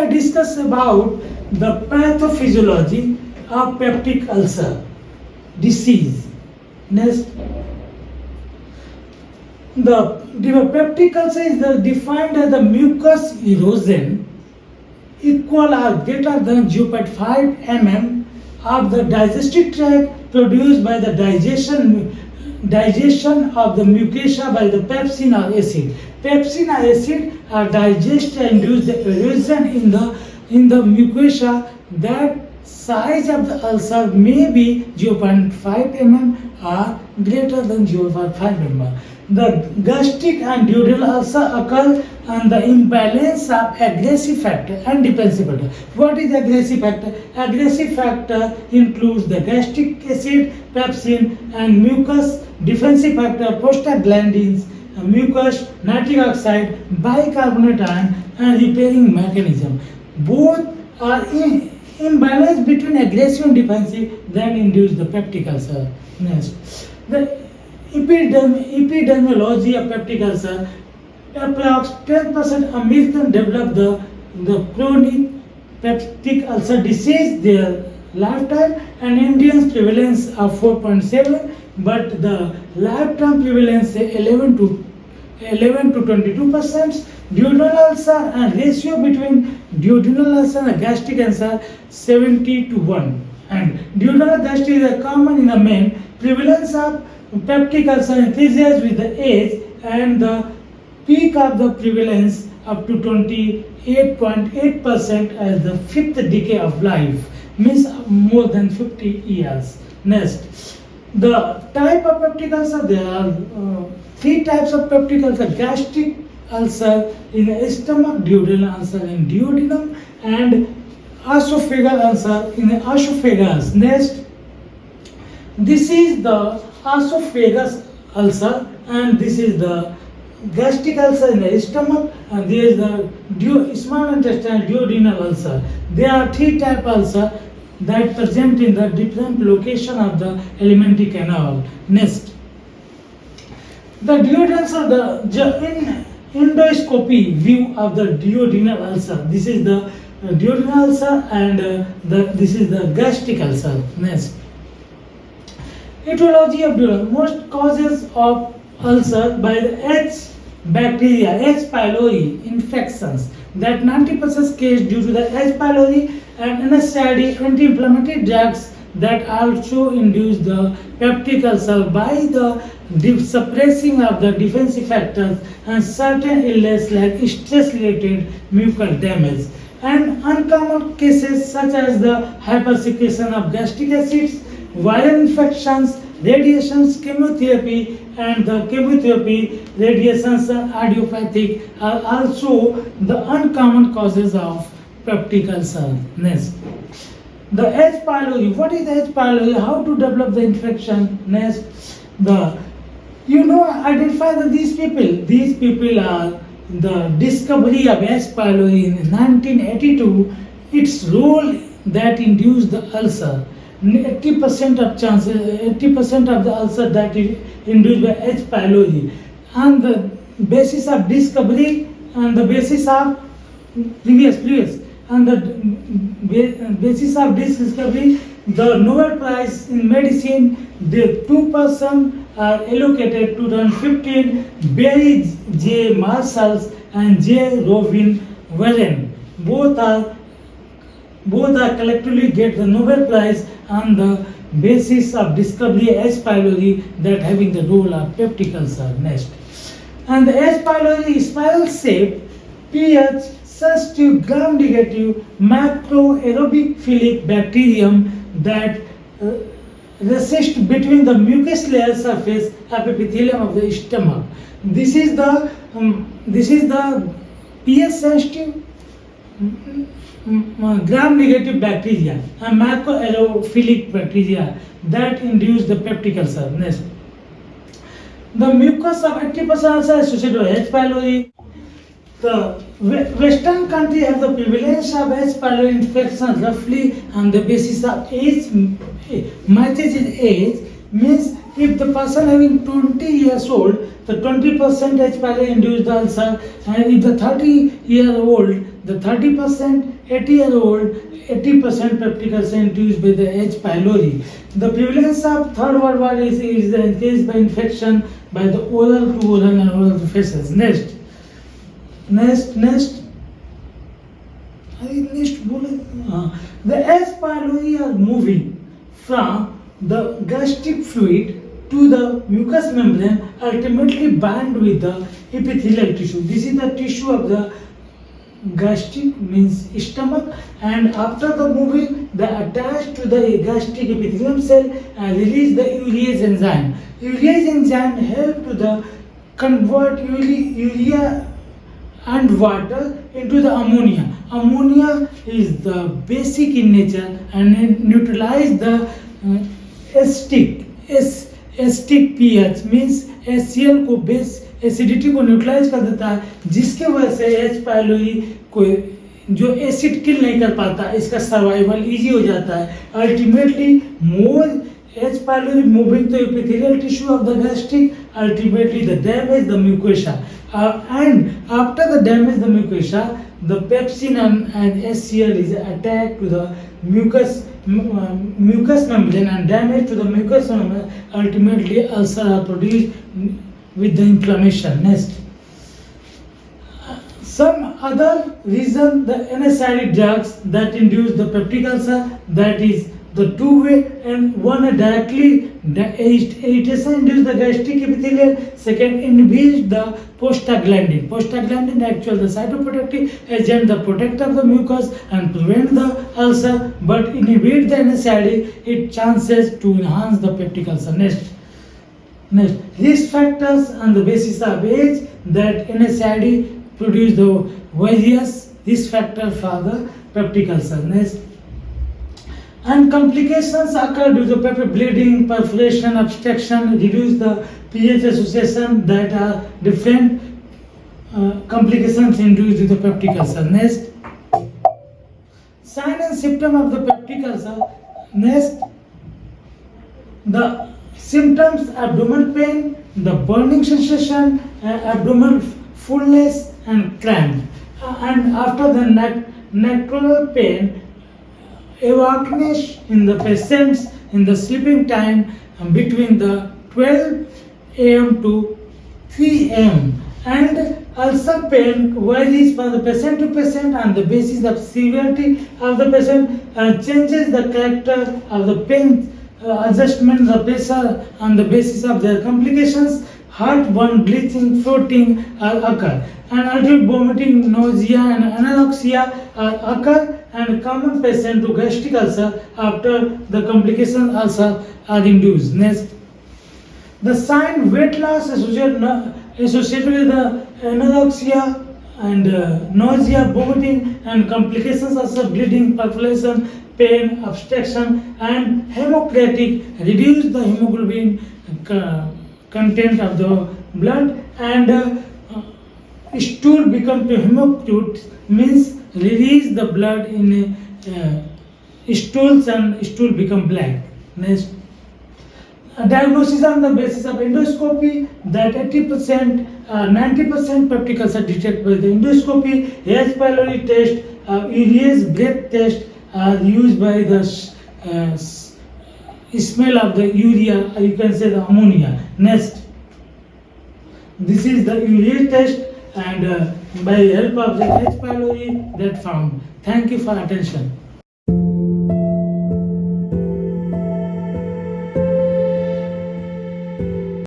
I discuss about the pathophysiology of peptic ulcer disease. Next, the peptic ulcer is defined as the mucus erosion equal or greater than 0.5 mm of the digestive tract produced by the digestion of the mucosa by the pepsin or acid. Pepsin or acid are digest and induce the erosion in the mucosa. That size of the ulcer may be 0.5 mm or greater than 0.5 mm. The gastric and duodenal ulcer occur on the imbalance of aggressive factor and defensive factor. What is aggressive factor? Aggressive factor includes the gastric acid, pepsin, and mucus. Defensive factor, prostaglandins, mucus, nitric oxide, bicarbonate ion, and repairing mechanism. Both are imbalance between aggressive and defensive that induce the peptic ulcer. Next, the epidemiology of peptic ulcer. Approx 10% Americans develop the chronic peptic ulcer disease their lifetime, and Indians prevalence of 4.7, but the lifetime prevalence 11 to 22%. Duodenal ulcer and ratio between duodenal ulcer and gastric ulcer 70 to 1. And duodenal gastric is common in the men. Prevalence of peptic ulcer increases with the age, and the peak of the prevalence up to 28.8% as the fifth decade of life, means more than 50 years. Next, the type of peptic ulcer, there are three types of peptic ulcer: gastric ulcer in the stomach, duodenal ulcer in duodenum, and esophageal ulcer in the esophagus. Next, this is the esophagus ulcer, and this is the gastric ulcer in the stomach, and there is the small intestinal duodenal ulcer. There are three type ulcer that present in the different location of the alimentary canal. Next, the duodenal ulcer, the endoscopy view of the duodenal ulcer. This is the duodenal ulcer, and this is the gastric ulcer. Next, ethology of duodenum. Most causes of ulcer by the H. bacteria, H. pylori infections, that 90% case due to the H. pylori, and NSAID anti-inflammatory drugs that also induce the peptic ulcer by the suppressing of the defensive factors, and certain illness like stress-related mucous damage. And uncommon cases such as the hypersecretion of gastric acids, viral infections, radiations, chemotherapy, and the chemotherapy, radiations, and idiopathic are also the uncommon causes of peptic ulcer. Next, the H. pylori. What is H. pylori? How to develop the infection? Next, identify these people. These people are the discovery of H. pylori in 1982. Its role that induced the ulcer. 80% of the ulcer that is induced by H. pylori, and the basis of discovery and the basis of previous and the basis of this discovery, the Nobel Prize in Medicine, the two persons are allocated 2015, Barry J. Marshall and J. Robin Warren. Both are collectively get the Nobel Prize on the basis of discovery H. pylori that having the role of peptic ulcer. Next, and the H. pylori is spiral shape, pH sensitive, gram negative, macroaerobic philic bacterium that resists between the mucus layer surface of epithelium of the stomach. This is the pH sensitive, gram negative bacteria and macroaerophilic bacteria that induce the peptic ulcer. Next, the mucus of 80% ulcer associated with H. pylori. The Western country have the prevalence of H. pylori infection roughly on the basis of age. Matches age means if the person having 20 years old, the 20% H. pylori induced ulcer, and if the 30-year-old, the 30% 80-year-old 80% peptic ulcer induced by the H. pylori. The prevalence of Third World War is increased by infection by the oral to oral and oral to feces. Next. The H. pylori are moving from the gastric fluid to the mucous membrane, ultimately bind with the epithelial tissue. This is the tissue of the gastric, means stomach, and after the moving, they attach to the gastric epithelium cell and release the urease enzyme. Urease enzyme help to the convert urea and water into the ammonia. Ammonia is the basic in nature and it neutralize the acetic pH means HCl को base acidity को neutralise कर देता है, जिसके वजह से H. pylori को जो एसिड किल नहीं कर पाता, इसका सर्वाइवल इजी हो जाता है. Ultimately more H. pylori moving to epithelial tissue of the gastric, ultimately the damage the mucosa, and after the damage the mucosa, the pepsin and HCl is attacked to the mucous membrane and damage to the mucous membrane. Ultimately ulcer are produced with the inflammation. Next, some other reason, the NSAID drugs that induce the peptic ulcer, that is the two-way, and one directly irritation induce the gastric epithelial, second inhibits the prostaglandin. Prostaglandin actually the cytoprotective agent, the protector of the mucus and prevent the ulcer, but inhibit the NSAID, it chances to enhance the peptic ulcer. Next, risk factors on the basis of age, that NSAID produce the various risk factor for the peptic ulcer. Next, and complications occur due to peptic bleeding, perforation, obstruction, reduce the pH association, that are different complications induced due to peptic ulcer. Next, sign and symptom of the peptic ulcer. Next, the symptoms: abdominal pain, the burning sensation, abdominal fullness and cramp, and after the necrotal pain, awakeness in the patients in the sleeping time between the 12 am to 3 am, and ulcer pain varies from the patient to patient on the basis of severity of the patient and changes the character of the pain adjustment, the pressure on the basis of their complications. Heartburn, bleeding, floating occur, and alternate vomiting, nausea and anorexia occur, and common patient to gastric ulcer after the complications ulcer are induced. Next, the sign: weight loss associated with the anorexia and nausea, vomiting and complications also bleeding, perforation, pain, obstruction, and hemocratic, reduce the hemoglobin content of the blood, and stool become to hemocrute, means release the blood in stools and stool become black. Next, diagnosis on the basis of endoscopy, that 80% 90% peptic ulcer detected by the endoscopy. H. pylori test, urease breath test are used by the smell of the urea, you can say the ammonia. Next, this is the urea test, and by help of the H. pylori that found. Thank you for attention.